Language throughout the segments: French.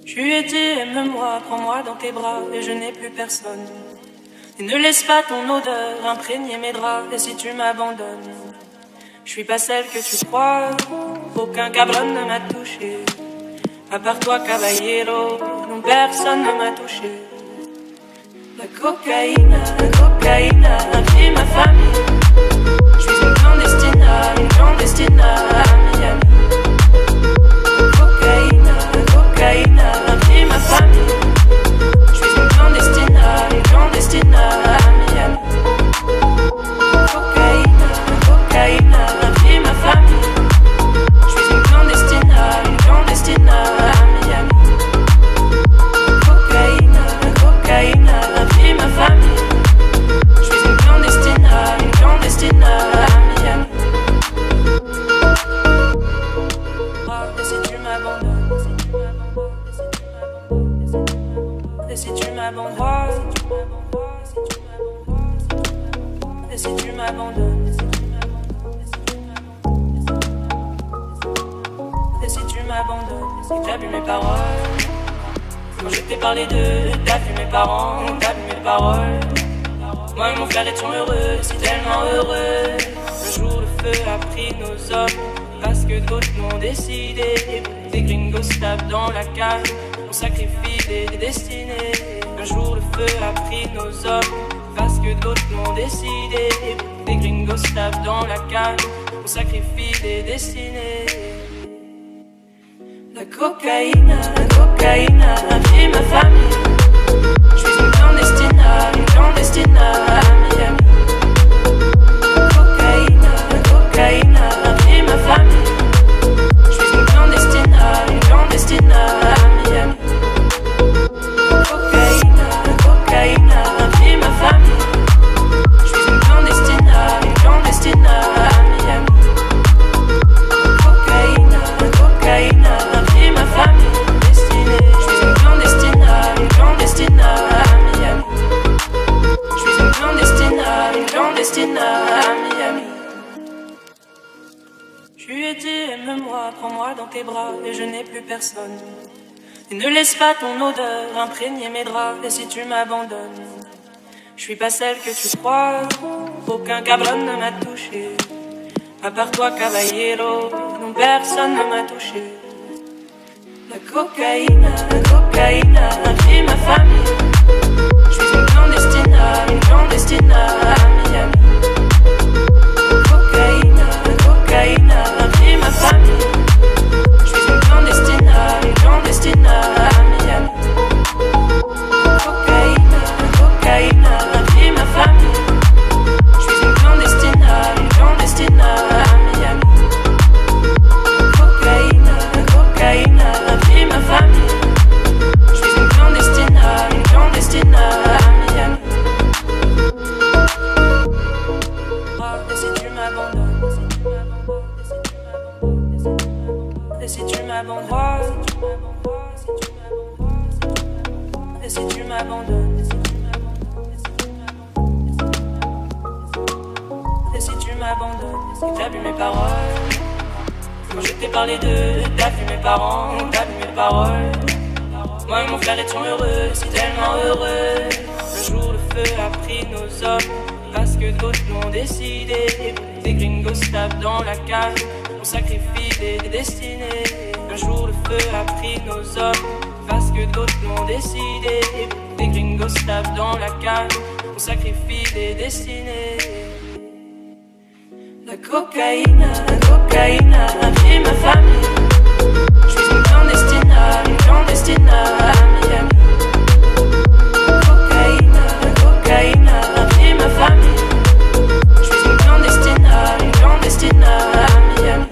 Tu étais, aime-moi, prends-moi dans tes bras, et je n'ai plus personne. Et ne laisse pas ton odeur imprégner mes draps, et si tu m'abandonnes, je suis pas celle que tu crois, aucun cabron ne m'a touché. À part toi, caballero, non, personne ne m'a touché. La cocaïne a pris ma famille. Je suis une clandestine à Miami. Cocaïne a pris ma famille. Je suis une clandestine à Miami. Cocaïne a pris ma famille. Je suis une clandestine à Miami. Cocaïne a pris ma famille. Je suis une clandestine à Miami. Et si tu m'abandonnes, et si tu m'abandonnes, et si tu m'abandonnes, et si tu m'abandonnes, si t'as vu mes paroles, quand je t'ai parlé d'eux, t'as vu mes parents, t'as vu mes paroles. Moi et mon frère étions heureux, si tellement heureux. Un jour le feu a pris nos hommes, parce que d'autres l'ont décidé. Des gringos tapent dans la cave, on sacrifie des destinées. Un jour le feu a pris nos hommes, parce que d'autres l'ont décidé. Des gringos tapent dans la cave, on sacrifie des destinées. La cocaïne a pris ma famille. Je suis une clandestine à Miami. Cocaïne a pris ma famille. Je suis une clandestine à Miami. Cocaïne a pris ma famille. Je suis une clandestine à Miami. Cocaïne a pris ma famille. Je suis une clandestine à Miami. Je suis une clandestine à Miami. Tu étais, aime-moi, prends-moi dans tes bras, et je n'ai plus personne. Et ne laisse pas ton odeur imprégner mes draps, et si tu m'abandonnes, je suis pas celle que tu crois, aucun cabron ne m'a touché. À part toi, caballero, non, personne ne m'a touché. La cocaïne a pris ma famille. Je suis une clandestine à Miami. Cocaïne a pris ma famille. Je suis une clandestine à Miami. Cocaïne a pris ma famille. Je suis une clandestine à Miami. Cocaïne a pris ma famille. Je suis une clandestine à Miami. Et si tu m'abandonnes, et si tu m'abandonnes, et si tu m'abandonnes, et si tu m'abandonnes, si t'as vu mes paroles, quand je t'ai parlé d'eux, t'as vu mes parents, t'as vu mes paroles. Moi et mon frère étions heureux, si tellement heureux. Un jour le feu a pris nos hommes, parce que d'autres l'ont décidé. Des gringos tapent dans la cave, on sacrifie des destinées. Un jour le feu a pris nos hommes, parce que d'autres l'ont décidé. Des gringos tapent dans la cave, on sacrifie des destinées. La cocaïne a pris ma famille. Je suis une clandestine à Miami. Cocaïne a pris ma famille. Je suis une clandestine à Miami.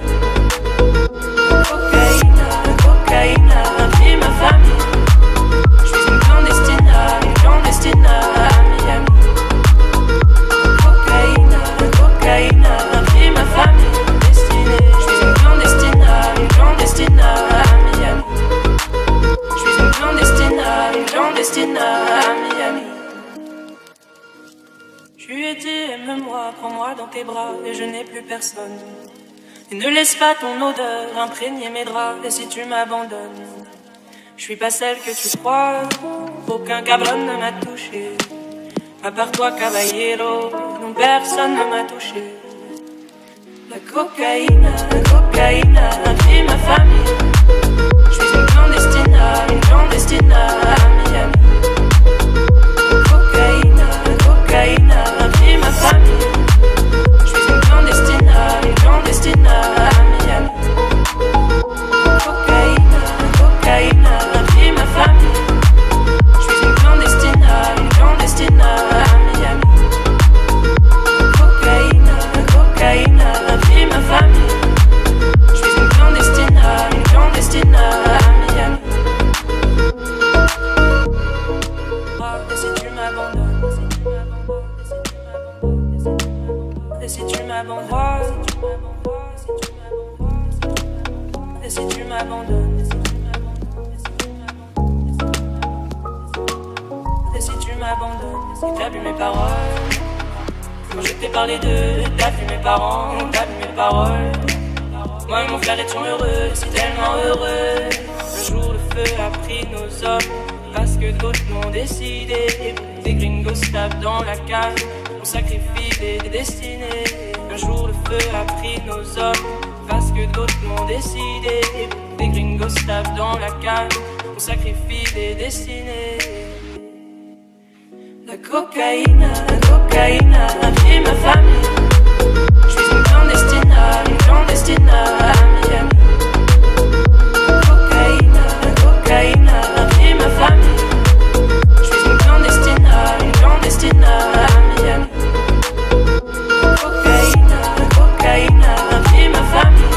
Cocaïne a pris ma famille. Je suis une clandestine à Miami. Cocaïne a pris ma famille. Je suis une clandestine à Miami. Je suis une clandestine à Miami. Tu étais, aime-moi, prends-moi dans tes bras, et je n'ai plus personne. Et ne laisse pas ton odeur imprégner mes draps, et si tu m'abandonnes, Je suis pas celle que tu crois, aucun cabron ne m'a touché. À part toi, caballero, non personne ne m'a touché. La cocaïne a pris ma famille. Je suis une clandestine à Miami. La cocaïne a pris ma famille. Je suis une clandestine à Miami. Cocaïne a pris ma famille. Je suis une clandestine à Miami. Cocaïne a pris ma famille. Je suis une clandestine à Miami. Et si tu m'abandonnes, et si tu m'abandonnes, et si tu m'abandonnes, et si tu m'abandonnes, si t'as bu mes paroles, quand je t'ai parlé d'eux, t'as vu mes parents, t'as vu mes paroles. Moi et mon frère étions heureux, si tellement heureux. Un jour le feu a pris nos hommes, parce que d'autres l'ont décidé. Des gringos tapent dans la cage, on sacrifie des destinées. Un jour le feu a pris nos hommes, parce que d'autres l'ont décidé. Des gringos tapent dans la cage, on sacrifie des destinées. La cocaïne a pris ma famille. Je suis une clandestine à Miami. Cocaïne a pris ma famille. Je suis une clandestine à Miami. Cocaïne a pris ma famille.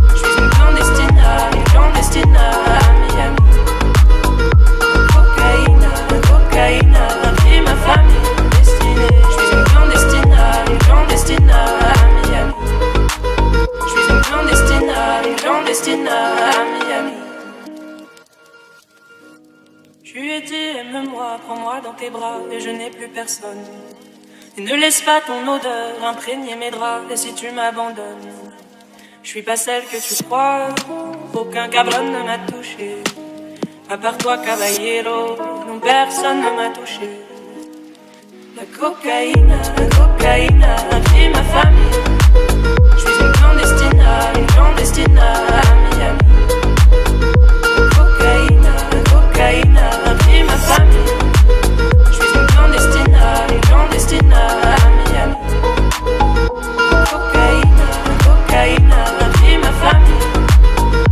Je suis une clandestine à Miami. Cocaïne a pris ma famille. Je suis une clandestine à Miami. Je suis une clandestine à Miami. Je lui ai dit aime-moi, prends-moi dans tes bras et je n'ai plus personne. Et ne laisse pas ton odeur imprégner mes draps. Et si tu m'abandonnes, je suis pas celle que tu crois, aucun cabron ne m'a touché. À part toi, caballero, non personne ne m'a touché. La cocaïne a pris ma famille. Je suis une clandestine à Miami. Cocaïne a pris ma famille. Je suis une clandestine à Miami. Cocaïne a pris ma famille.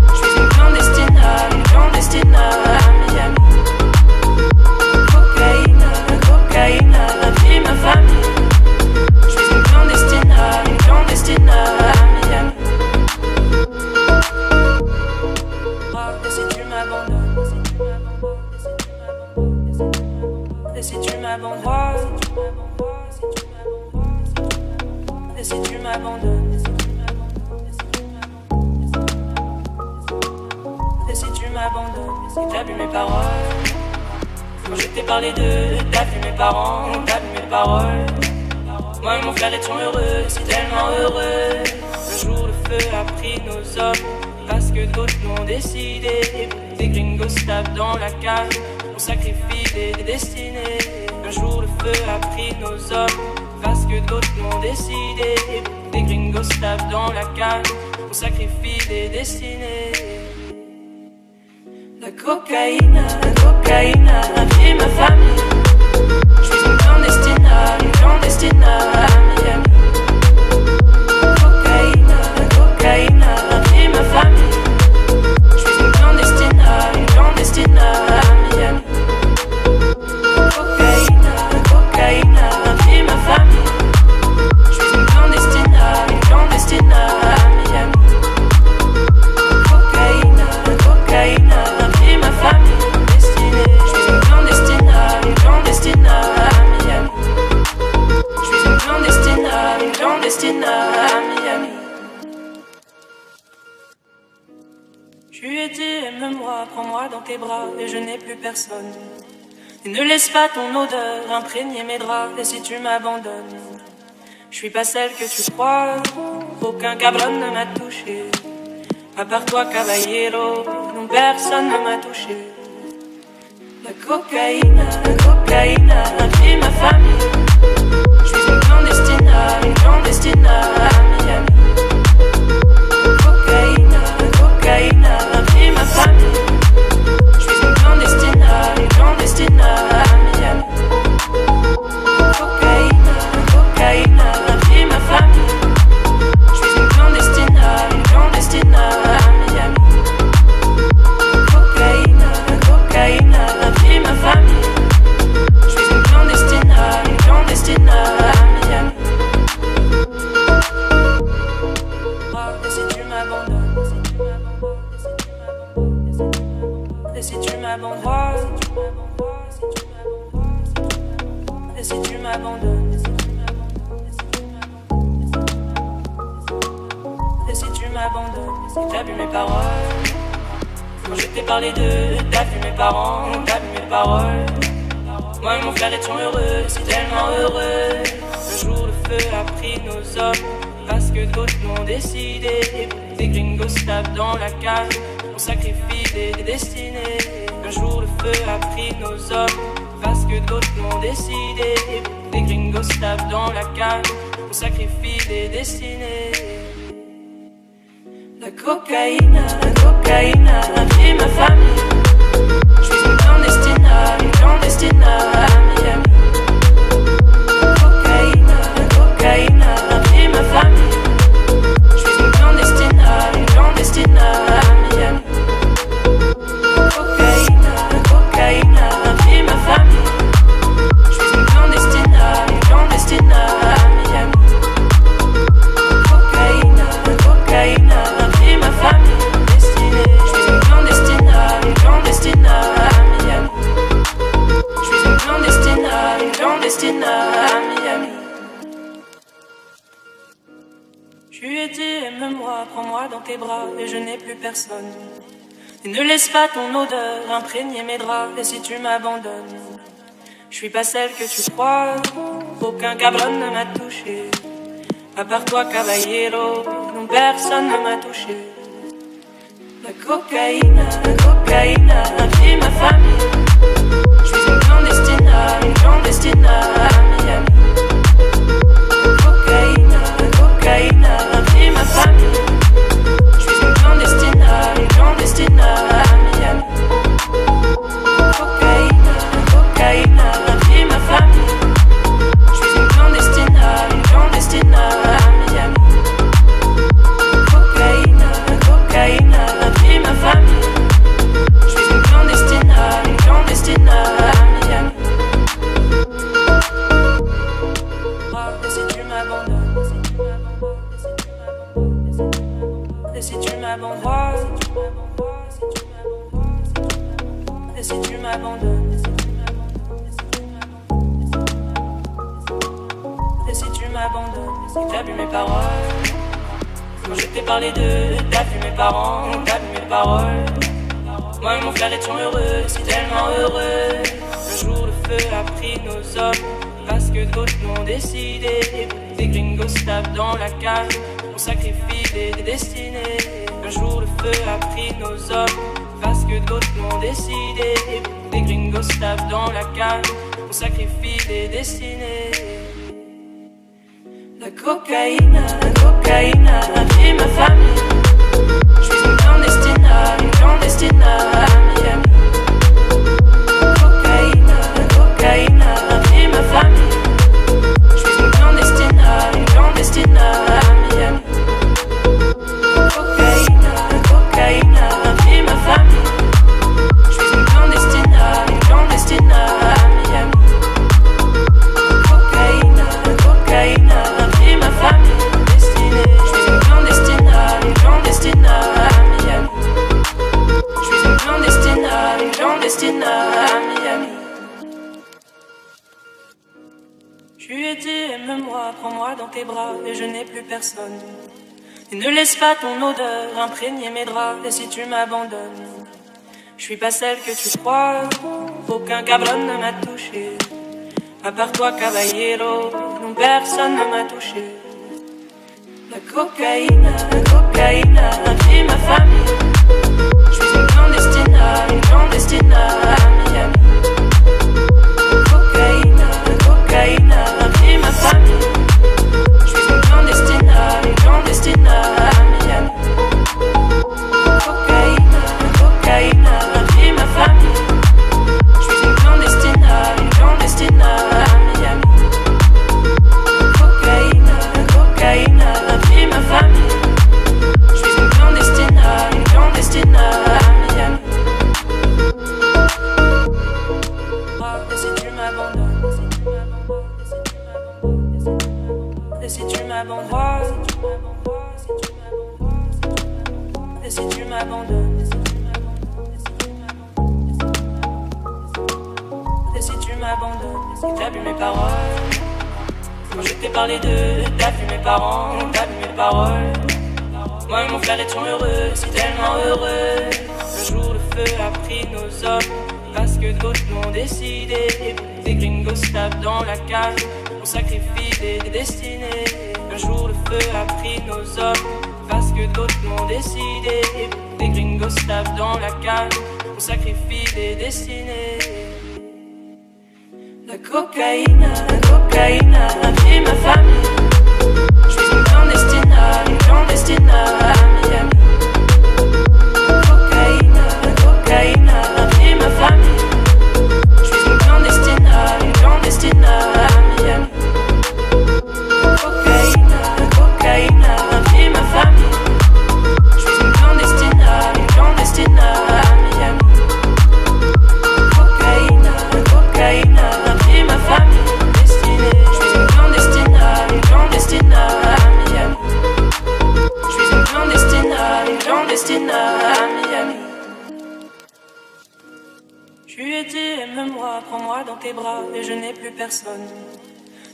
Je suis une clandestine à Miami. Cocaïne a pris ma famille. Je suis une clandestine à Miami. Et si tu m'abandonnes, et si tu m'abandonnes, et si tu m'abandonnes, et si tu m'abandonnes, si t'as bu mes paroles, quand je t'ai parlé d'eux, t'as vu mes parents, t'as vu mes paroles. Moi et mon frère étions heureux, si tellement heureux. Un jour le feu a pris nos hommes, parce que d'autres l'ont décidé. Des gringos tapent dans la cage, on sacrifie des destinées. Un jour le feu a pris nos hommes, parce que d'autres l'ont décidé. Des gringos tapent dans la cage, on sacrifie des destinées. La cocaïne a pris ma famille. Je suis une clandestine à Miami. Cocaïne a pris ma famille. Je suis une clandestine à Miami. Cocaïne a pris ma famille. Je suis une clandestine à Miami. Cocaïne a pris ma famille. Je suis une clandestine à Miami. Je suis une clandestine à Miami. Je lui ai dit aime-moi, prends-moi dans tes bras et je n'ai plus personne. Et ne laisse pas ton odeur imprégner mes draps. Et si tu m'abandonnes, je suis pas celle que tu crois, aucun cabron ne m'a touché. À part toi, caballero, non personne ne m'a touché. La cocaïne a pris ma famille. Je suis une clandestine à Miami. Cocaïne a pris ma famille. Je suis une clandestine à Miami. Cocaïne a pris ma famille. Je suis une clandestine à Miami. Cocaïne a pris ma famille. Je suis une clandestine à Miami. Et si tu m'abandonnes, et si tu m'abandonnes, et si tu m'abandonnes, et si tu m'abandonnes, si t'as vu mes paroles, quand je t'ai parlé d'eux, t'as vu mes parents, t'as vu mes paroles. Moi et mon frère étions heureux, si tellement heureux. Un jour le feu a pris nos hommes, parce que d'autres l'ont décidé. Des gringos tapent dans la cave, on sacrifie des destinées. Un jour le feu a pris nos hommes, parce que d'autres l'ont décidé. Des gringos tapent dans la cave, on sacrifie des destinées. La cocaïne a pris ma famille. Je suis une clandestine à Miami. Cocaïne a pris ma famille. Je suis une clandestine à Miami. Cocaïne a pris ma famille. Je suis une clandestine à Miami. Cocaïne a pris ma famille. Je suis une clandestine à Miami. Je suis une clandestine à Miami. Je lui ai dit aime-moi, prends-moi dans tes bras et je n'ai plus personne. Et ne laisse pas ton odeur imprégner mes draps. Et si tu m'abandonnes, je suis pas celle que tu crois. Aucun cabron ne m'a touché, à part toi caballero, non personne ne m'a touché. La cocaïne a pris ma famille. Je suis une clandestine à Miami. Cocaïne a pris ma famille. Je suis une clandestine à Miami. Cocaïne a pris ma famille. Je suis une clandestine à Miami. Cocaïne a pris ma famille. Je suis une clandestine à Miami. Et si tu m'abandonnes, et si tu m'abandonnes, et si tu m'abandonnes, et si tu m'abandonnes, si t'as vu mes paroles, quand je t'ai parlé d'eux, t'as vu mes parents, t'as vu mes paroles. Moi et mon frère étions heureux, si tellement heureux. Un jour le feu a pris nos hommes, parce que d'autres l'ont décidé. Des gringos tapent dans la cave, on sacrifie des destinées. Un jour le feu a pris nos hommes, parce que d'autres l'ont décidé. Des gringos tapent dans la cave, on sacrifie des destinées. La cocaïne a pris ma famille. Je suis une clandestine à Miami. Cocaïne a pris ma famille. Je suis une clandestine à Miami. Cocaïne a pris ma famille. Je suis une clandestine à Miami. Cocaïne a pris ma famille. Je suis une clandestine à Miami. Je suis une clandestine à Miami. Je lui ai dit aime-moi, prends-moi dans tes bras et je n'ai plus personne. Et ne laisse pas ton odeur imprégner mes draps. Et si tu m'abandonnes, je suis pas celle que tu crois. Aucun cabron ne m'a touché, à part toi caballero, non personne ne m'a touché. La cocaïne a pris ma famille. Je suis une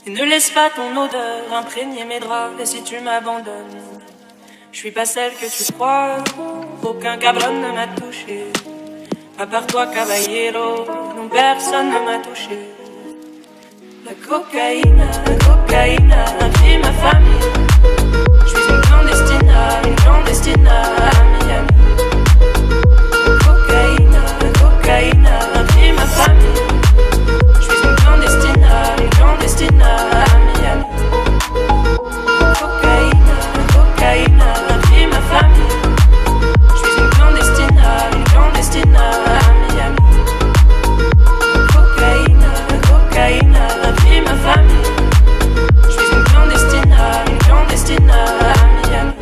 Et ne laisse pas ton odeur imprégner mes draps. Et si tu m'abandonnes, je suis pas celle que tu crois. Aucun cabron ne m'a touché, à part toi, caballero. Non, personne ne m'a touché. La cocaïne a pris ma famille. Je suis une clandestine à Miami. Cocaïne a pris ma famille. Clandestine à Miami. Cocaïne a pris ma famille. Je suis une clandestine à Miami. Cocaïne a pris ma famille. Je suis une clandestine à Miami.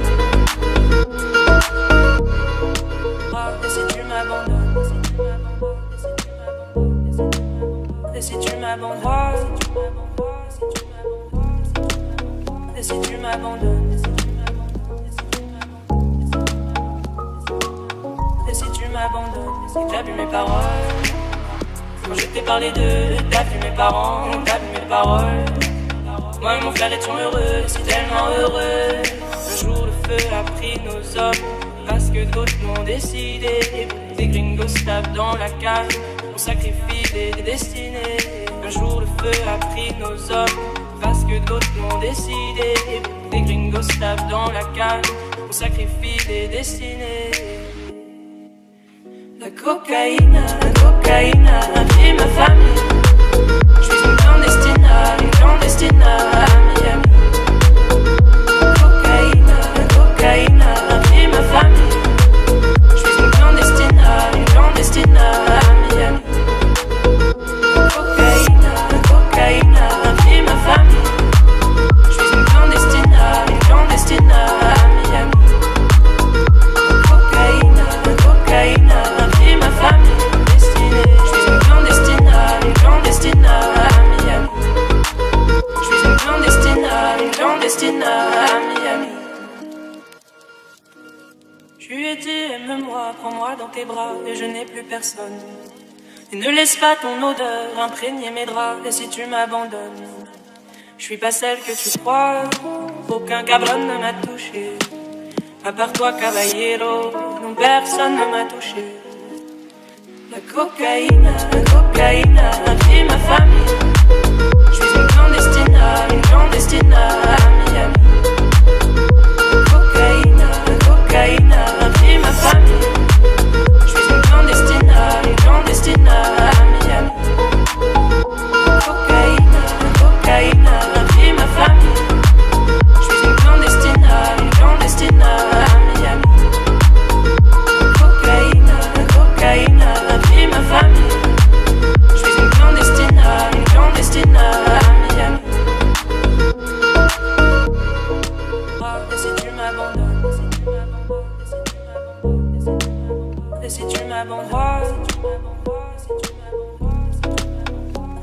Et si tu m'abandonnes, et si tu m'abandonnes, et si tu m'abandonnes, et si tu m'abandonnes, si t'as vu mes paroles, quand je t'ai parlé d'eux, t'as vu mes parents, t'as vu mes paroles. Moi et mon frère étions heureux, si tellement heureux. Un jour le feu a pris nos hommes, parce que d'autres l'ont décidé. Des gringos tapent dans la cage, on sacrifie des destinées. Un jour le feu a pris nos hommes, parce que d'autres l'ont décidé. Des gringos tapent dans la cage, on sacrifie des destinées. La cocaïne a pris ma famille. Je suis une clandestine à Miami. Cocaïne a pris ma famille. Je suis une clandestine à Miami. Cocaïne a pris ma famille. Je suis une clandestine à Miami. Cocaïne a pris ma famille. Je suis une clandestine à Miami. Je suis une clandestine à Miami. Je lui ai dit aime-moi, prends-moi dans tes bras, et je n'ai plus personne. Et ne laisse pas ton odeur imprégner mes draps. Et si tu m'abandonnes, je suis pas celle que tu crois. Aucun cabron ne m'a touché, à part toi, caballero. Non, personne ne m'a touché. La cocaïne a pris ma famille. Je suis une clandestine à Miami. Cocaïne a pris ma famille. Je suis une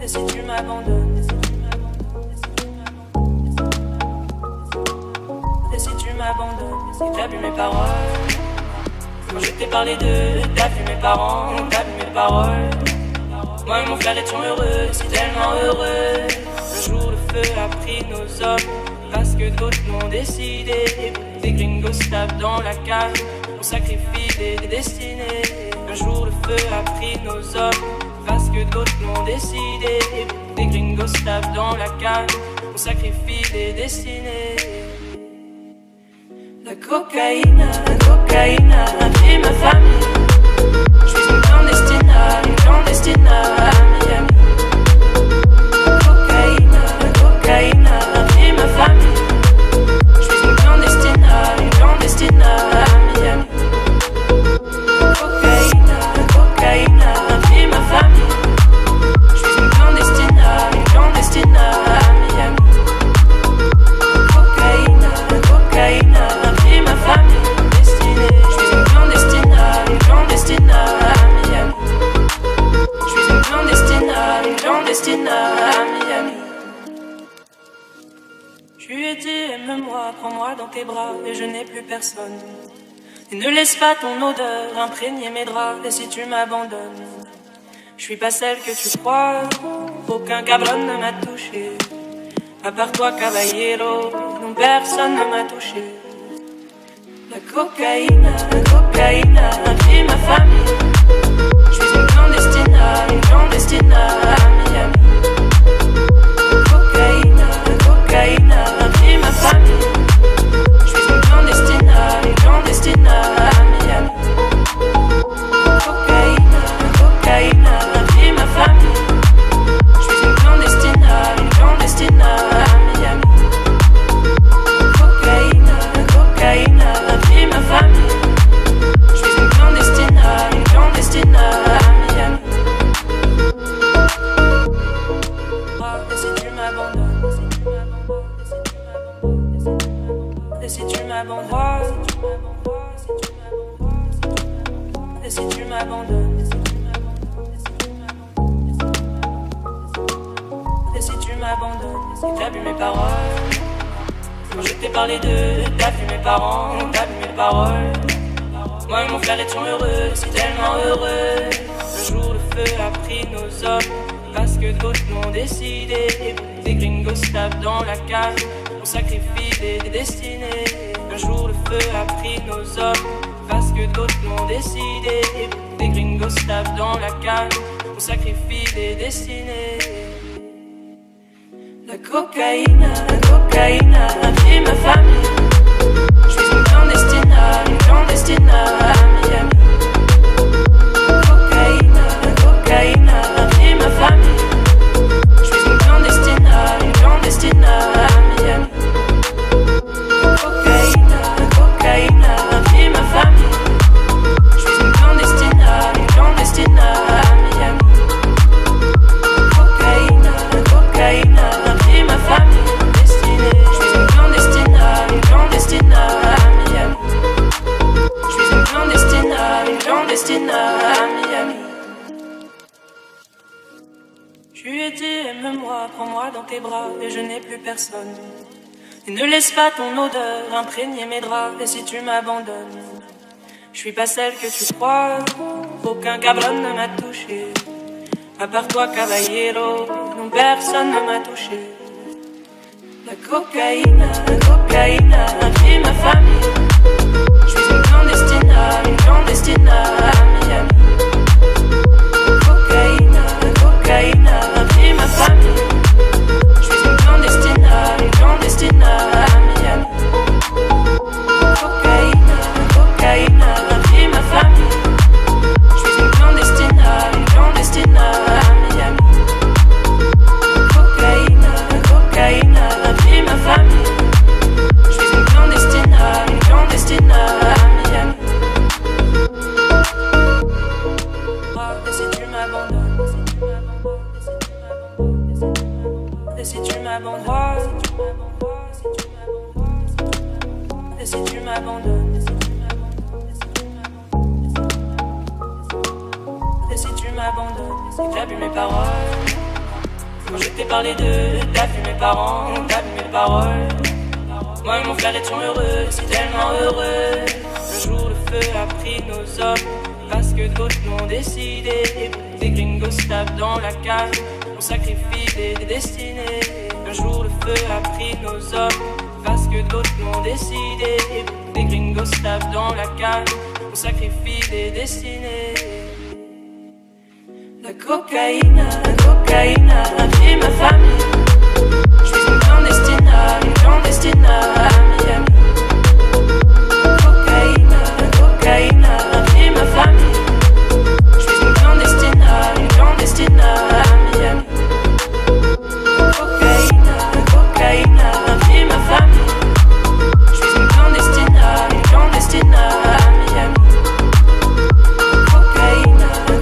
et si tu m'abandonnes, et si tu m'abandonnes, si t'as vu mes paroles, quand je t'ai parlé d'eux, t'as vu mes parents, t'as vu mes paroles. Moi et mon frère étions heureux, si tellement heureux. Un jour le feu a pris nos hommes, parce que d'autres l'ont décidé. Des gringos tapent dans la cage, on sacrifie des destinées. Un jour le feu a pris nos hommes, parce que d'autres l'ont décidé. Des gringos tapent dans la cage, on sacrifie des destinées. La cocaïne a pris ma famille. Je suis une clandestine à Miami. La cocaïne a pris ma famille. Je suis une clandestine à Miami. La cocaïne a pris ma famille. Je suis une clandestine à Miami. La cocaïne a pris ma famille. Destinée. Je suis une clandestine à Miami. Je suis une clandestine à Miami. Je lui ai dit aime-moi, prends-moi dans tes bras, et je n'ai plus personne. Et ne laisse pas ton odeur imprégner mes draps, et si tu m'abandonnes, je suis pas celle que tu crois. Aucun cabron ne m'a touché, à part toi caballero, non personne ne m'a touché. La cocaïne a pris ma famille. Je suis une clandestine à Miami. La cocaïne a pris ma famille. Je suis une clandestine à Miami. La cocaïne a pris ma famille. Je suis une clandestine à Miami. La cocaïne a pris ma famille. Je suis une clandestine à Miami. Et si tu m'abandonnes, et si tu m'abandonnes, et si tu m'abandonnes, et si tu m'abandonnes, si t'as vu mes paroles, quand je t'ai parlé d'eux, t'as vu mes parents, t'as vu mes paroles. Moi et mon frère étions heureux, si tellement heureux. Un jour le feu a pris nos hommes, parce que d'autres l'ont décidé. Des gringos tapent dans la cage, on sacrifie des destinées. Un jour le feu a pris nos hommes, parce que d'autres l'ont décidé. Des gringos tapent dans la cage, on sacrifie des destinées. La cocaïne a pris ma famille. Je suis une clandestine à Miami. La cocaïne a pris ma famille. Je suis une clandestine à Miami. La cocaïne a pris ma famille. Je suis une clandestine à Miami. La cocaïne a pris ma famille. Destinée. Je suis une clandestine à Miami. Je suis une clandestine à Miami. Je lui ai dit aime-moi, prends-moi dans tes bras, et je n'ai plus personne. Et ne laisse pas ton odeur imprégner mes draps, et si tu m'abandonnes, je suis pas celle que tu crois. Aucun cabron ne m'a touché, à part toi caballero, non personne ne m'a touché. La cocaïne a pris ma famille. Je suis une clandestine à Miami. La cocaïne a pris ma famille. Je suis une clandestine à Miami. La cocaïne a pris ma famille. Je suis une clandestine à Miami. La cocaïne a pris ma famille. Je suis une clandestine à Miami. Et si tu m'abandonnes, et si tu m'abandonnes, et si tu m'abandonnes, m'abandonnes, c'est que t'as bu mes paroles. Quand je t'ai parlé d'eux, t'as vu mes parents, t'as vu mes paroles. Moi et mon frère étions heureux, si tellement heureux. Le jour le feu a pris nos hommes, parce que d'autres l'ont décidé. Des gringos se tapent dans la cage, on sacrifie des destinées. Un jour le feu a pris nos hommes, parce que d'autres l'ont décidé. Des gringos se tapent dans la cage, on sacrifie des destinées. La cocaïne a pris ma famille. Je suis une clandestine à Miami. Cocaïne a pris ma famille. Je suis une clandestine à Miami. Cocaïne a pris ma famille. Je suis une clandestine à Miami.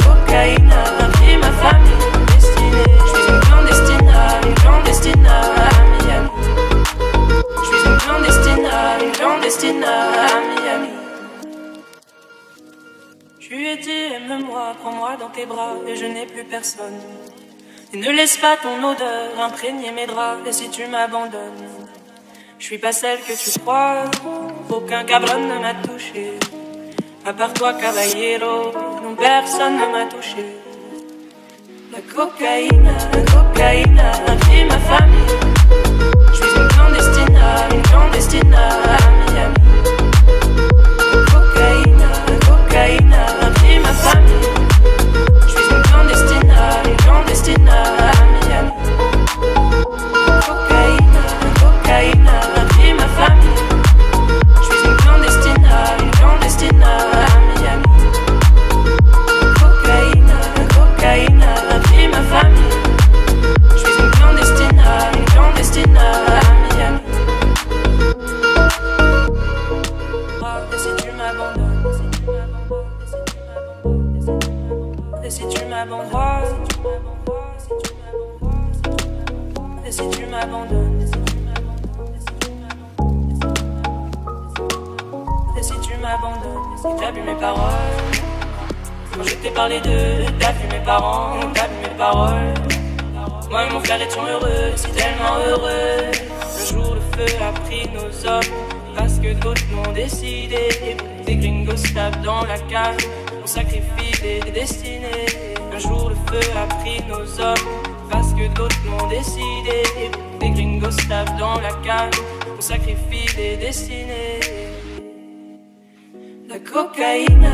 Cocaïne a pris ma famille. Je suis une clandestine à Miami. Je suis une clandestine à Miami. Je lui ai dit aime-moi, prends-moi dans tes bras et je n'ai plus personne. Et ne laisse pas ton odeur imprégner mes draps. Et si tu m'abandonnes, je suis pas celle que tu crois. Aucun cabron ne m'a touché, à part toi caballero. Non, personne ne m'a touché. La cocaïne a pris ma famille. Je suis une clandestine à Miami. Cocaïne a pris ma famille. Je suis une clandestine à Miami. Cocaïne a pris ma famille. Je suis une clandestine à Miami. Cocaïne a pris ma famille. Je suis une clandestine à Miami. Et si tu m'abandonnes, et si tu m'abandonnes, et si tu m'abandonnes, et si tu m'abandonnes, si t'as bu mes paroles. Quand je t'ai parlé d'eux, t'as vu mes parents, t'as vu mes paroles. Moi et mon frère étions heureux, si tellement heureux. Le jour le feu a pris nos hommes, parce que d'autres l'ont décidé. Des gringos se tapent dans la cage, on sacrifie des destinées. Un jour le feu a pris nos hommes, parce que d'autres l'ont décidé. Des gringos se tapent dans la cage, on sacrifie des destinées. La cocaïne a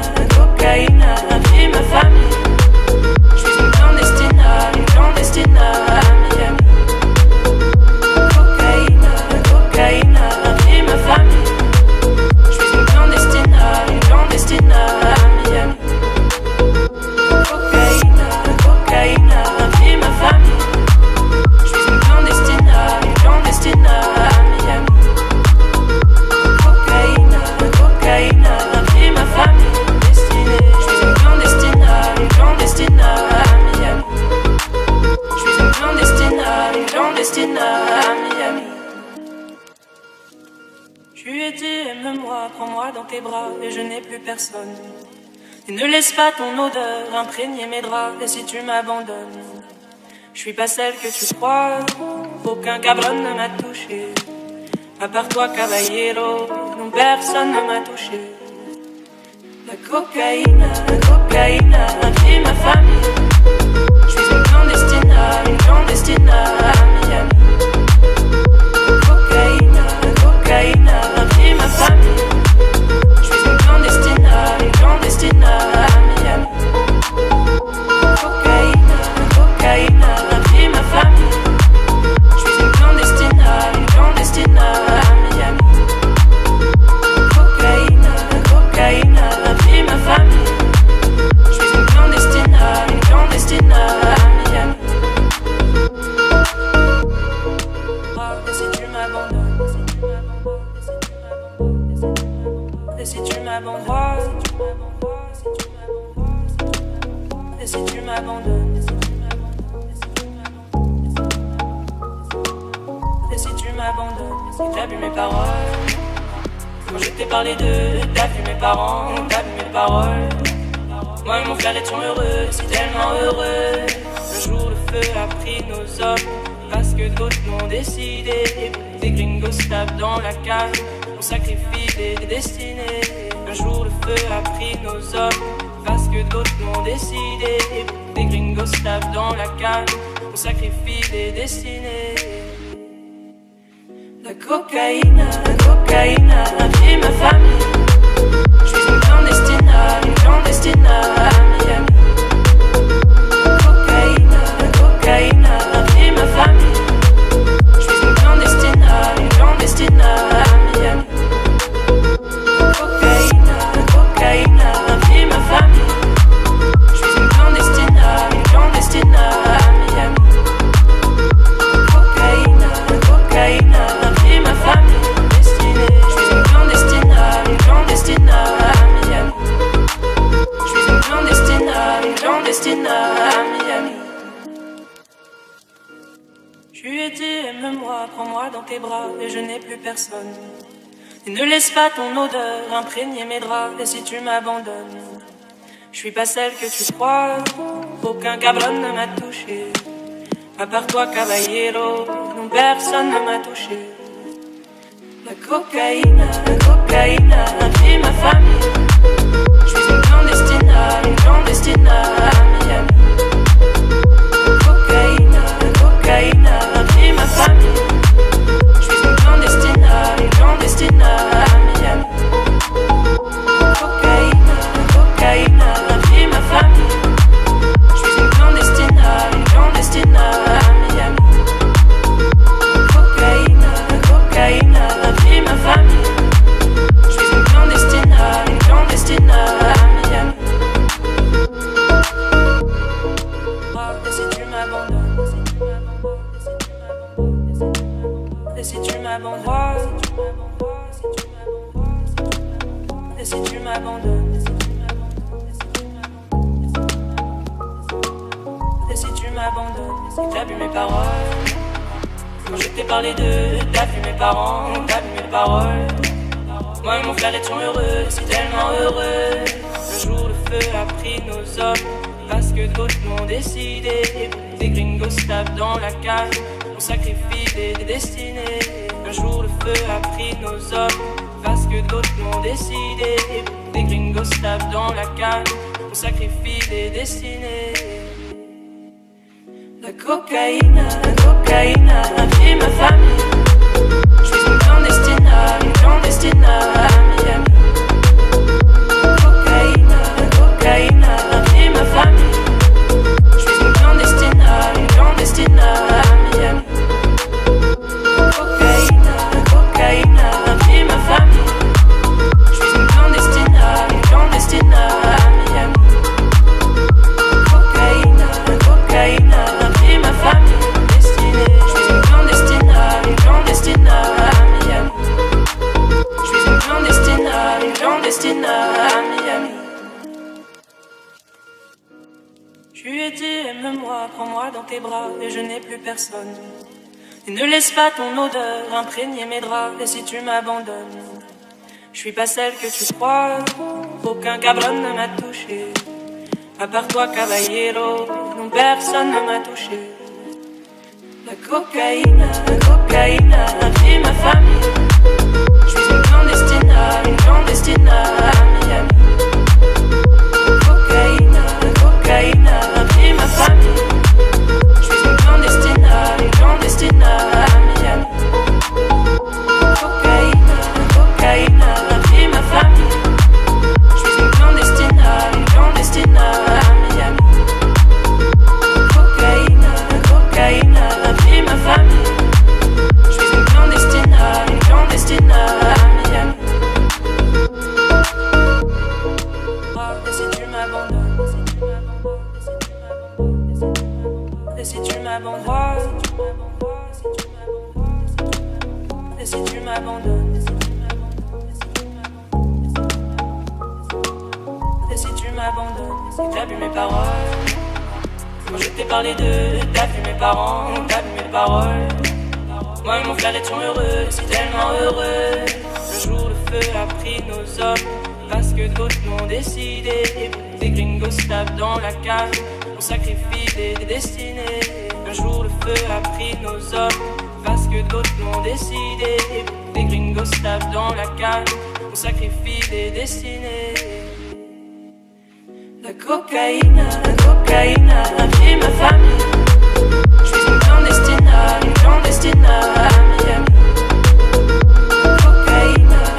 pris ma famille. Je suis une clandestine à Miami. Cocaïne a pris ma famille. Je suis une clandestine à Miami. Cocaïne a pris ma famille. Je suis une clandestine à Miami. Cocaïne a pris ma famille. Je suis une clandestine à Miami. Je suis une clandestine à Miami. Je lui ai dit aime-moi, prends-moi dans tes bras et je n'ai plus personne. Et ne laisse pas ton odeur imprégner mes draps. Et si tu m'abandonnes, je suis pas celle que tu crois. Aucun cabron ne m'a touché, à part toi caballero. Non, personne ne m'a touché. La cocaïne a pris ma famille. Je suis une clandestine à Miami. Cocaïne a pris ma famille. Je suis une clandestine à Miami. Cocaïne a pris ma famille. Je suis une clandestine à Miami. Cocaïne a pris ma famille. Je suis une clandestine à Miami. Et si tu m'abandonnes, et si tu m'abandonnes, et si tu m'abandonnes, et si tu m'abandonnes, si t'as bu mes paroles. Quand je t'ai parlé d'eux, t'as vu mes parents, t'as vu mes paroles. Moi et mon frère étions heureux, si tellement heureux. Un jour le feu a pris nos hommes, parce que d'autres l'ont décidé. Des gringos tapent dans la cave, on sacrifie des destinées. Un jour le feu a pris nos hommes, parce que d'autres l'ont décidé. Des gringos tapent dans la cave, on sacrifie des destinées. La cocaïne a pris ma famille. Je suis une clandestine à Miami. La cocaïne a pris ma famille. Je suis une clandestine à Miami. La cocaïne a pris ma famille. Je suis une clandestine à Miami. La cocaïne a pris ma famille. Je suis une clandestine à Miami. Je suis une clandestine à Miami. Je lui ai dit, aime-moi, prends-moi dans tes bras, et je n'ai plus personne. Et ne laisse pas ton odeur imprégner mes draps, et si tu m'abandonnes, je suis pas celle que tu crois. Aucun cabron ne m'a touché, à part toi, caballero, non, personne ne m'a touché. La cocaïne a pris ma famille. Je suis une clandestine à Miami. La cocaïne a pris ma famille. Je suis une clandestine à Miami. La cocaïne a pris ma famille. Je suis une clandestine à Miami. La cocaïne a pris ma famille. Je suis une clandestine à Miami. Et si tu m'abandonnes, et si tu m'abandonnes, et si tu m'abandonnes, et si tu m'abandonnes, si t'as vu mes paroles, quand je t'ai parlé d'eux, t'as vu mes parents, t'as vu mes paroles. Moi et mon frère étions heureux, si tellement heureux. Un jour le feu a pris nos hommes, parce que d'autres l'ont décidé. Des gringos tapent dans la cave, on sacrifie des destinées. Un jour le feu a pris nos hommes, parce que d'autres l'ont décidé. Des gringos tapent dans la cave, on sacrifie des destinées. La cocaïne a pris ma famille. Je suis une clandestine à Miami. La cocaïne a pris ma famille. Je suis une clandestine à Miami. La cocaïne a pris ma famille. Je suis une clandestine à Miami. La cocaïne a pris ma famille. Je suis une clandestine à Miami. Je suis une clandestine à Miami. Je lui ai dit, aime-moi, prends-moi dans tes bras, et je n'ai plus personne. Et ne laisse pas ton odeur imprégner mes draps, et si tu m'abandonnes, je suis pas celle que tu crois. Aucun cabron ne m'a touché, à part toi, caballero, non, personne ne m'a touché. La cocaïne a pris ma famille. Je suis une clandestine à Miami. La cocaïne a pris ma famille. Je suis une clandestine à Miami. La cocaïne a pris ma famille. Je suis une clandestine à Miami. La cocaïne a pris ma famille. Je suis une clandestine à Miami. Et si tu m'abandonnes, et si tu m'abandonnes, et si tu m'abandonnes, et si tu m'abandonnes, si t'as vu mes paroles, quand je t'ai parlé d'eux, t'as vu mes parents, t'as vu mes paroles. Moi et mon frère étions heureux, si tellement heureux. Un jour le feu a pris nos hommes, parce que d'autres l'ont décidé. Des gringos tapent dans la cave, on sacrifie des destinées. Un jour le feu a pris nos hommes, parce que d'autres l'ont décidé. Des gringos tapent dans la cave, on sacrifie des destinées. La cocaïne a pris ma famille. Je suis une clandestine à Miami.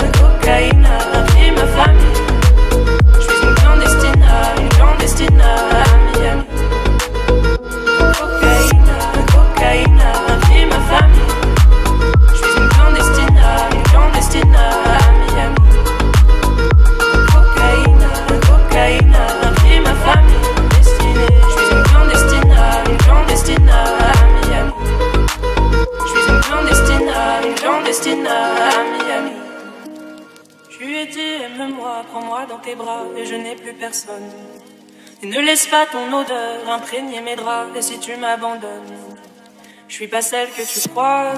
La cocaïne a pris ma famille. Je suis une clandestine à Miami. Cocaïne a pris ma famille. Je suis une clandestine à Miami. Cocaïne a pris ma famille. Je suis une clandestine à Miami. Je suis une clandestine à Miami. Je lui ai dit aime-moi, prends-moi dans tes bras et je n'ai plus personne. Et ne laisse pas ton odeur imprégner mes draps. Et si tu m'abandonnes, je suis pas celle que tu crois.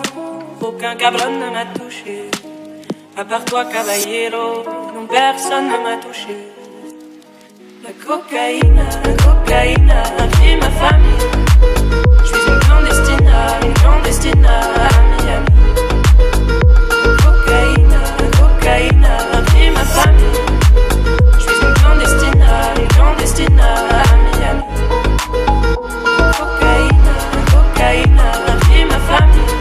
Aucun cabron ne m'a touché, à part toi caballero, non personne ne m'a touché. La cocaïne a pris ma famille. Je suis une clandestine à Miami. Cocaïne a pris ma famille. Je suis une clandestine à Miami. Cocaïne a pris ma famille.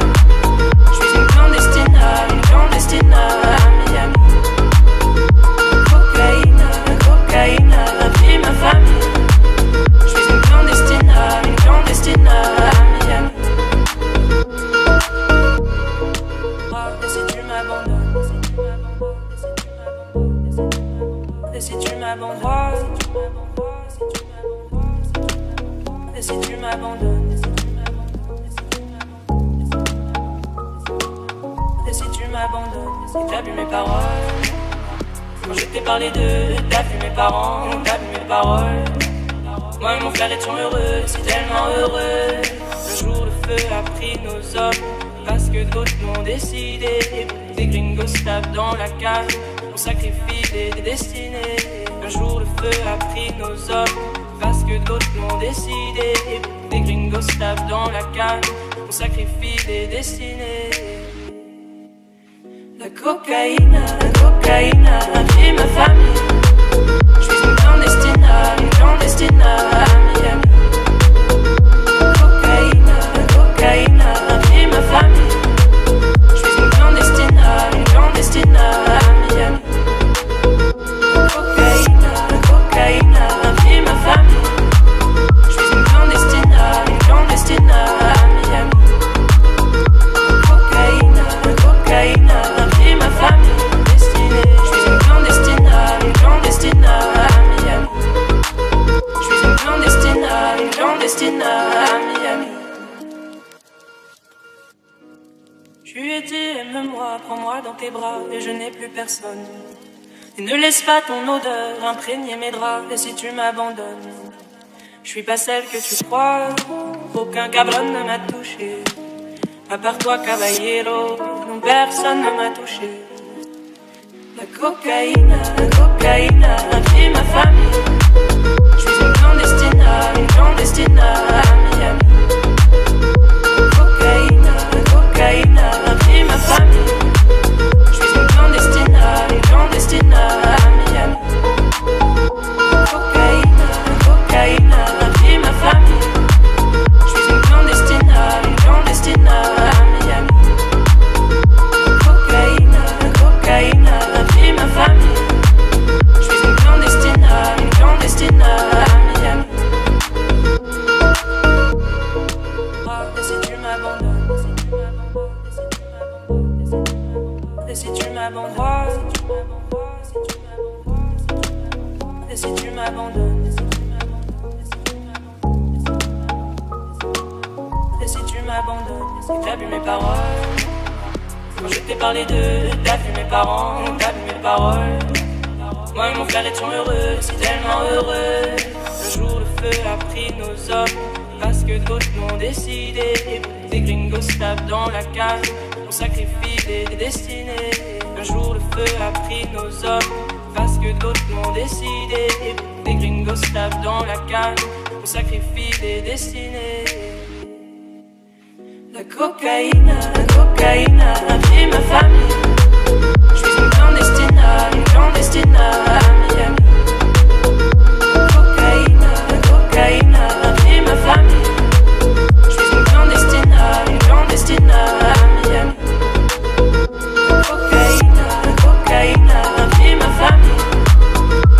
Je suis une clandestine à Miami. Cocaïne a pris ma famille. Je suis une clandestine à Miami. Et si tu m'abandonnes, et si tu m'abandonnes, et si tu m'abandonnes, et si tu m'abandonnes, si t'as vu mes paroles, quand je t'ai parlé d'eux, t'as vu mes parents, t'as vu mes paroles. Moi et mon frère étions heureux, si tellement heureux. Un jour le feu a pris nos hommes, parce que d'autres l'ont décidé. Des gringos tapent dans la cave, on sacrifie des destinées. Un jour le feu a pris nos hommes, parce que d'autres l'ont décidé. Des gringos tapent dans la cave, on sacrifie des destinées. La cocaïne a pris ma famille. Je suis une clandestine à Miami. Cocaïne a pris ma famille. Je suis une clandestine à Miami. Cocaïne a pris ma famille. Je suis une clandestine à Miami. Cocaïne a pris ma famille. Je suis une clandestine à Miami. Je suis une clandestine à Miami. Je lui ai dit aime-moi, prends-moi dans tes bras et je n'ai plus personne. Et ne laisse pas ton odeur imprégner mes draps. Et si tu m'abandonnes, je suis pas celle que tu crois. Aucun cabron ne m'a touché, à part toi caballero, non personne ne m'a touché. La cocaïne a pris ma famille. Je suis une clandestine à Miami. Cocaïne a pris ma famille. Je suis une clandestine à Miami. Cocaïne a pris ma famille. Je suis une clandestine à Miami. Cocaïne a pris ma famille. Je suis une clandestine à Miami. Et si tu m'abandonnes, et si tu m'abandonnes, et si tu m'abandonnes, et si tu m'abandonnes, si t'as vu mes paroles, quand je t'ai parlé d'eux, t'as vu mes parents, t'as vu mes paroles. Moi et mon frère étions heureux, si tellement heureux. Un jour le feu a pris nos hommes, parce que d'autres l'ont décidé. Des gringos tapent dans la cave, on sacrifie des destinées. Un jour le feu a pris nos hommes, parce que d'autres l'ont décidé. Des gringos se tapent dans la cale, on sacrifie des destinées. La cocaïne a pris ma famille. Je suis une clandestine à Miami. Cocaïne a pris ma famille. Je suis une clandestine à Miami. Cocaïne a pris ma famille.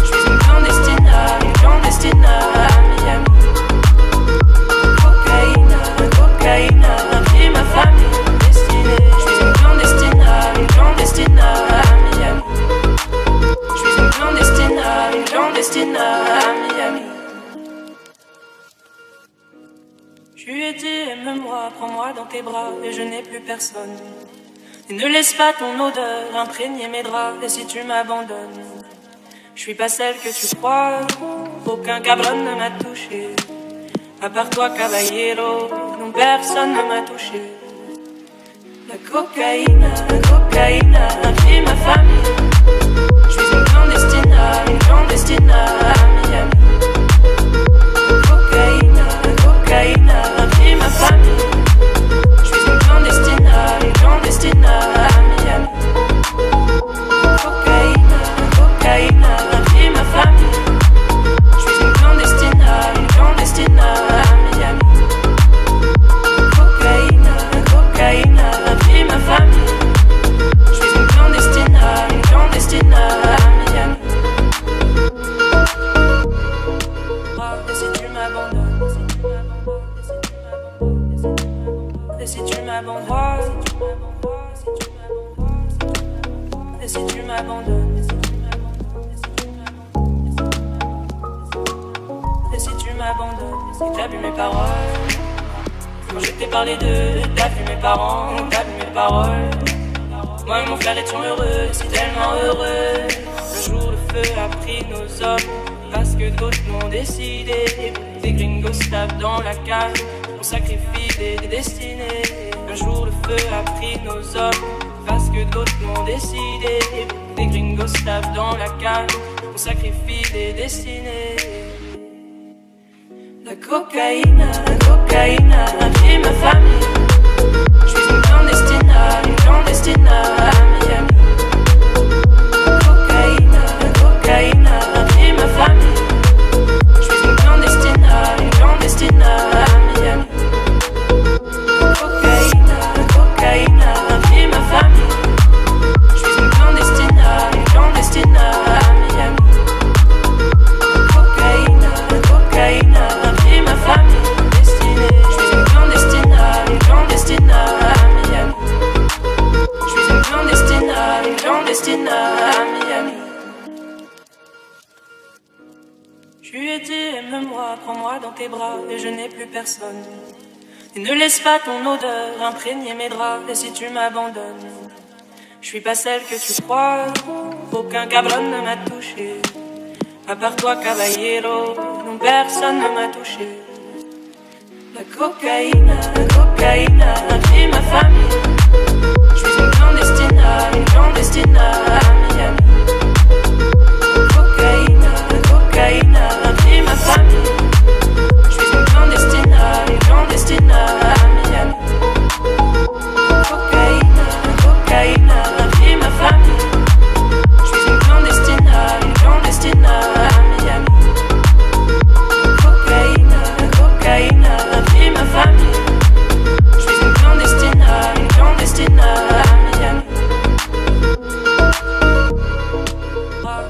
Je suis une clandestine à Miami. Cocaïne a pris ma famille. Je suis une clandestine à Miami. Je suis une clandestine à Miami. Je lui ai dit aime-moi, prends-moi dans tes bras et je n'ai plus personne. Et ne laisse pas ton odeur imprégner mes draps. Et si tu m'abandonnes, je suis pas celle que tu crois. Aucun cabron ne m'a touché, à part toi caballero. Non, personne ne m'a touché. La cocaïne a pris ma famille. Je suis une clandestine à Miami. Cocaïne a pris ma famille. Je suis une clandestine à Miami. Cocaïne a pris ma famille. Je suis une clandestine à Miami. Cocaïne a pris ma famille. Je suis une clandestine à Miami. Et si tu m'abandonnes, et si tu m'abandonnes, et si tu m'abandonnes, et si tu m'abandonnes, si t'as vu mes paroles, quand je t'ai parlé d'eux, t'as vu mes parents, t'as vu mes paroles. Moi et mon frère étions heureux, si tellement heureux. Le jour le feu a pris nos hommes, parce que d'autres l'ont décidé. Des gringos se tapent dans la cale, on sacrifie des destinées. Un jour le feu a pris nos hommes, parce que d'autres l'ont décidé. Des gringos se tapent dans la cale, on sacrifie des destinées. La cocaïne a pris ma famille. Je suis une clandestine à Miami. Cocaïne a pris ma famille. Je suis une clandestine à Miami. Cocaïne a pris ma famille. Je suis une clandestine à Miami. Cocaïne a pris ma famille. Je suis une clandestine à Miami. Je suis une clandestine à Miami. Je lui ai dit aime-moi, prends-moi dans tes bras et je n'ai plus personne. Et ne laisse pas ton odeur imprégner mes draps. Et si tu m'abandonnes, je suis pas celle que tu crois. Aucun cabron ne m'a touché, à part toi caballero. Non, personne ne m'a touché. La cocaïne a pris ma famille. Je suis une clandestine à Miami. Cocaïne a pris ma famille. Je suis une clandestine à Miami. Cocaïne a pris ma famille. Je suis une clandestine à Miami. Cocaïne a pris ma famille. Je suis une clandestine à Miami.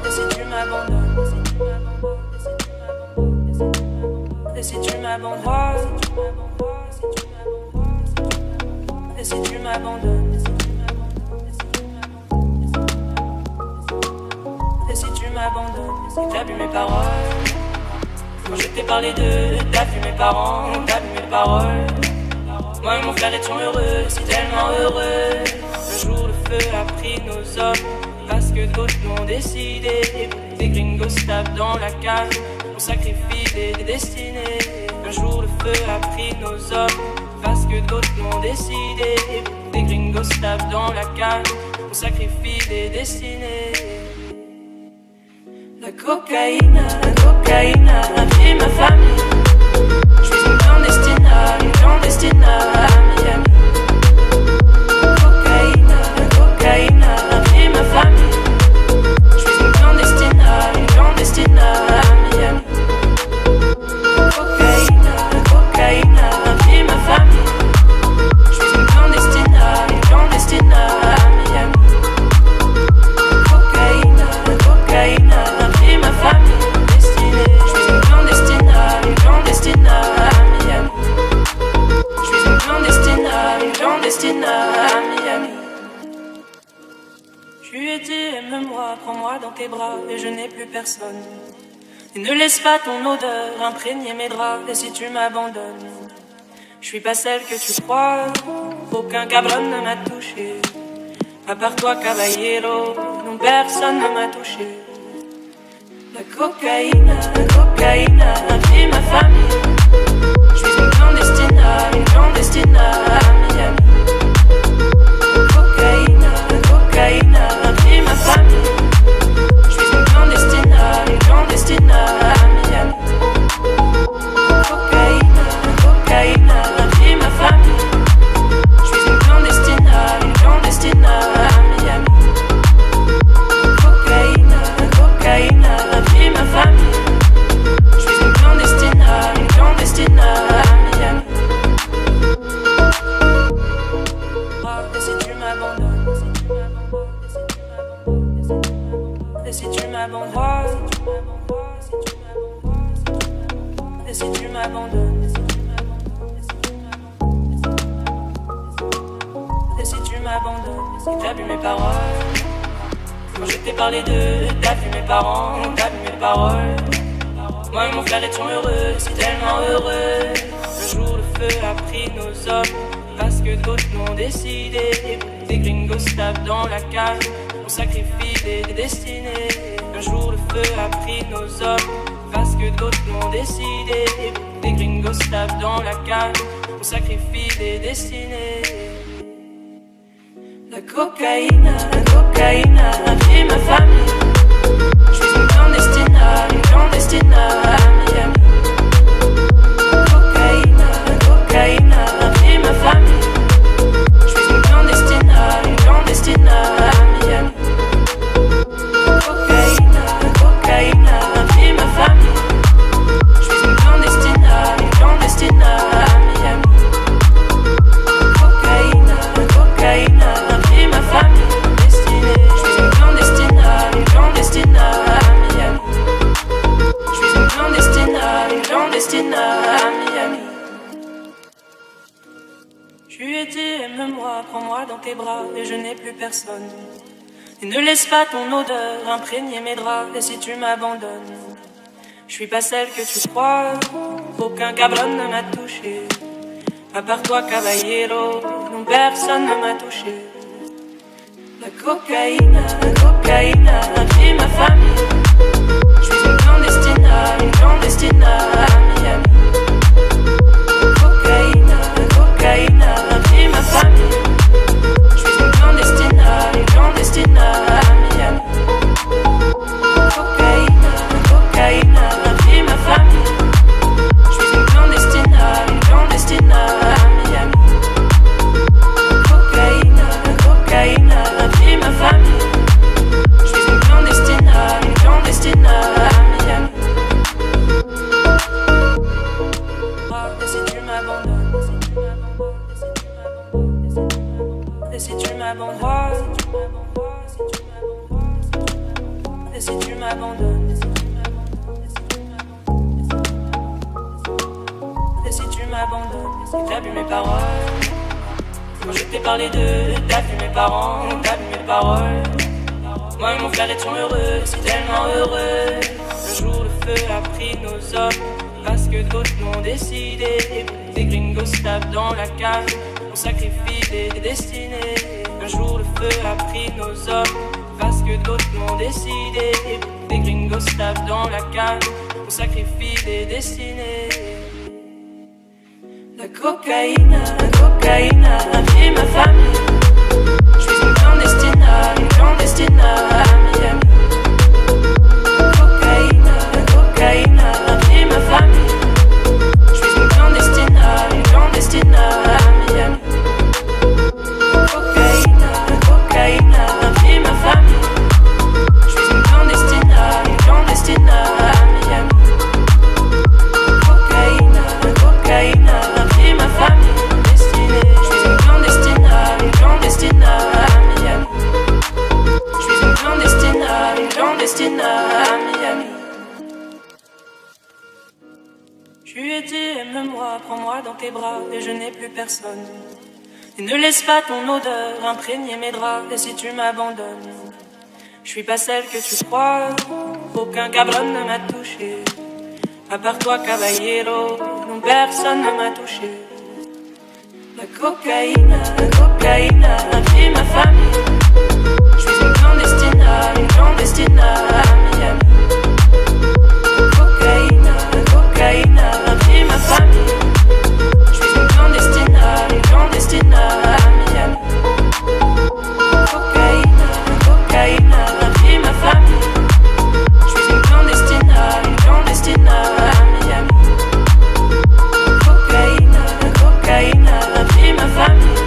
Et si tu m'abandonnes, et si tu m'abandonnes, et si tu m'abandonnes, et si tu m'abandonnes, si t'as vu mes paroles, quand je t'ai parlé d'eux, t'as vu mes parents, t'as vu mes paroles. Moi et mon frère étions heureux, si tellement heureux. Le jour le feu a pris nos hommes, parce que d'autres l'ont décidé. Des gringos se tapent dans la cale, on sacrifie des destinées. Un jour le feu a pris nos hommes, parce que d'autres l'ont décidé. Des gringos se tapent dans la cale, on sacrifie des destinées. cocaïne, a pris ma famille. Je suis une clandestine à Miami. Cocaïne, a pris ma famille. Je suis une clandestine à Miami. Cocaïne, a pris ma famille. Je suis une clandestine à Miami. Cocaïne, a pris ma famille. Je suis une clandestine à Miami. Je suis une clandestine à Miami. Tu étais, aime-moi, prends-moi dans tes bras, et je n'ai plus personne. Et ne laisse pas ton odeur imprégner mes draps, et si tu m'abandonnes, je suis pas celle que tu crois. Aucun cabron ne m'a touché, à part toi, caballero, non personne ne m'a touché. La cocaïne, a pris ma famille. Je suis une clandestine à Miami. Cocaïne, a pris ma famille. Je suis une clandestine à Miami. Cocaïne, a pris ma famille. Je suis une clandestine à Miami. Cocaïne, a pris ma famille. Je suis une clandestine à Miami. Et si tu m'abandonnes, et si tu m'abandonnes, et si tu m'abandonnes, et si tu m'abandonnes, si t'as vu mes paroles, quand je t'ai parlé d'eux, t'as vu mes parents, t'as vu mes paroles. Moi et mon frère étions heureux, si tellement heureux. Un jour le feu a pris nos hommes, parce que d'autres l'ont décidé. Des gringos tapent dans la cage, on sacrifie des destinées. Un jour le feu a pris nos hommes, parce que d'autres l'ont décidé. Des gringos tapent dans la cage, on sacrifie des destinées. La cocaïne, a pris ma famille. Je suis une clandestine à Miami. Cocaïne, a pris ma famille. Je suis une clandestine à Miami. Cocaïne, a pris ma famille. Je suis une clandestine à Miami. Cocaïne, a pris ma famille. Je suis une clandestine à Miami. Je suis une clandestine à Miami. Tu étais, aime-moi, prends-moi dans tes bras, et je n'ai plus personne. Et ne laisse pas ton odeur imprégner mes draps, et si tu m'abandonnes, je suis pas celle que tu crois. Aucun cabron ne m'a touché, à part toi, caballero, non personne ne m'a touché. La cocaïne, a pris ma famille. Je suis une clandestine à Miami. Cocaïne, a pris ma famille. Je suis une clandestine à Miami. Cocaïne, a pris ma famille. Je suis une clandestine à Miami. Cocaïne, a pris ma famille. Je suis une clandestine à Miami. Et si tu m'abandonnes, et si tu m'abandonnes, et si tu m'abandonnes, et si tu m'abandonnes, si t'as vu mes paroles, quand je t'ai parlé d'eux, t'as vu mes parents, t'as vu mes paroles. Moi et mon frère étions heureux, si tellement heureux. Un jour le feu a pris nos hommes, parce que d'autres l'ont décidé. Des gringos tapent dans la cage, on sacrifie des destinées. Un jour le feu a pris nos hommes, parce que d'autres l'ont décidé. Des gringos tapent dans la cage, on sacrifie des destinées. La cocaïne, a pris ma famille. Je suis une clandestine à Miami. Cocaïne, prends-moi dans tes bras et je n'ai plus personne. Et ne laisse pas ton odeur imprégner mes draps. Et si tu m'abandonnes, je suis pas celle que tu crois. Aucun cabron ne m'a touché, à part toi caballero, non personne ne m'a touché. La cocaïne a pris ma famille. Je suis une clandestine à Miami. La cocaïne a pris ma famille. Je suis une clandestine à Miami. Cocaïne a pris ma famille. Je suis une clandestine à Miami. Cocaïne a pris ma famille.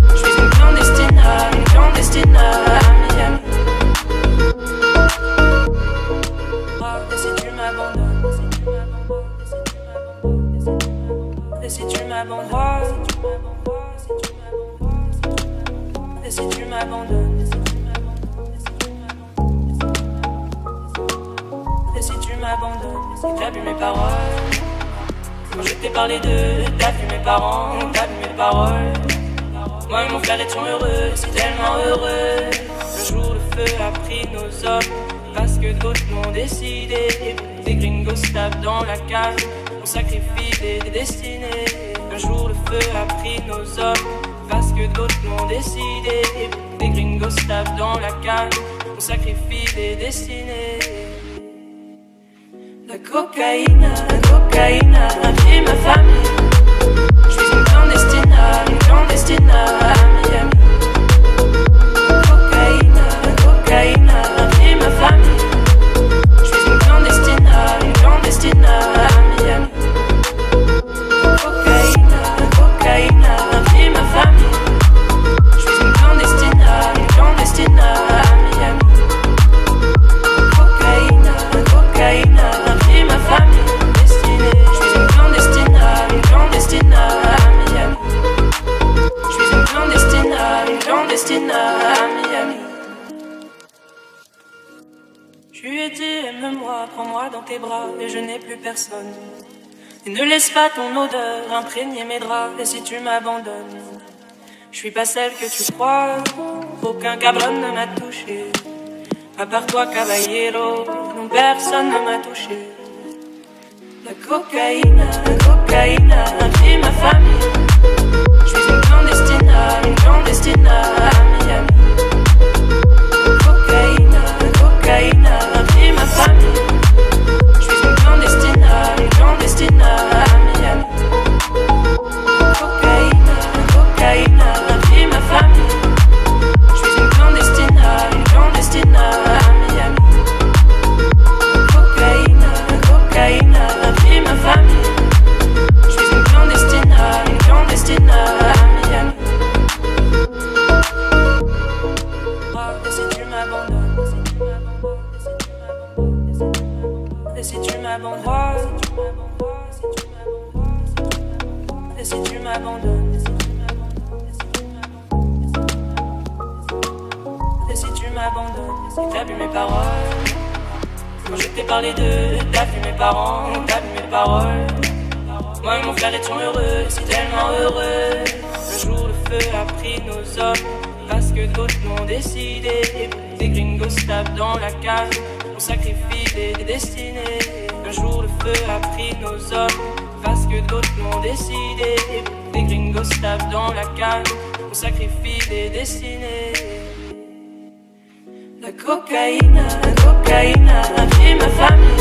Je suis une clandestine à Miami. Et si tu m'abandonnes, et si tu m'abandonnes, et si tu m'abandonnes, et si tu m'abandonnes, si t'as vu mes paroles, quand je t'ai parlé d'eux, t'as vu mes parents, t'as vu mes paroles. Moi et mon frère étions heureux, si tellement heureux. Un jour le feu a pris nos hommes, parce que d'autres l'ont décidé. Des gringos tapent dans la cage, on sacrifie des destinées. Un jour le feu a pris nos hommes, parce que d'autres l'ont décidé. Des gringos tapent dans la cage, on sacrifie des destinées. La cocaïne a pris ma famille. Je suis une clandestine à Miami. Cocaïne a pris ma famille. Je suis une clandestine à Miami. Cocaïne a pris ma famille. Je suis une clandestine à Miami. Cocaïne a pris ma famille. Je suis une clandestine à Miami. Je suis une clandestine à Miami. Je lui ai dit aime-moi, prends-moi dans tes bras et je n'ai plus personne. Et ne laisse pas ton odeur imprégner mes draps. Et si tu m'abandonnes, je suis pas celle que tu crois. Aucun cabron ne m'a touché, à part toi caballero, non personne ne m'a touché. La cocaïne a pris ma famille. Je suis une clandestine à Miami. Cocaïne a pris ma famille. Je suis une clandestine à Miami. Cocaïne a pris ma famille. Je suis une clandestine à Miami. Cocaïne a pris ma famille. Je suis une clandestine à Miami. Et si tu m'abandonnes, et si tu m'abandonnes, et si tu m'abandonnes, et si tu m'abandonnes, si t'as vu mes paroles, quand je t'ai parlé d'eux, t'as vu mes parents, t'as vu mes paroles. Moi et mon frère étions heureux, si tellement heureux. Un jour le feu a pris nos hommes, parce que d'autres l'ont décidé. Des gringos tapent dans la cage, on sacrifie des destinées. Un jour le feu a pris nos hommes, parce que d'autres l'ont décidé. Des gringos tapent dans la cage, on sacrifie des destinées. La cocaïne a pris ma famille.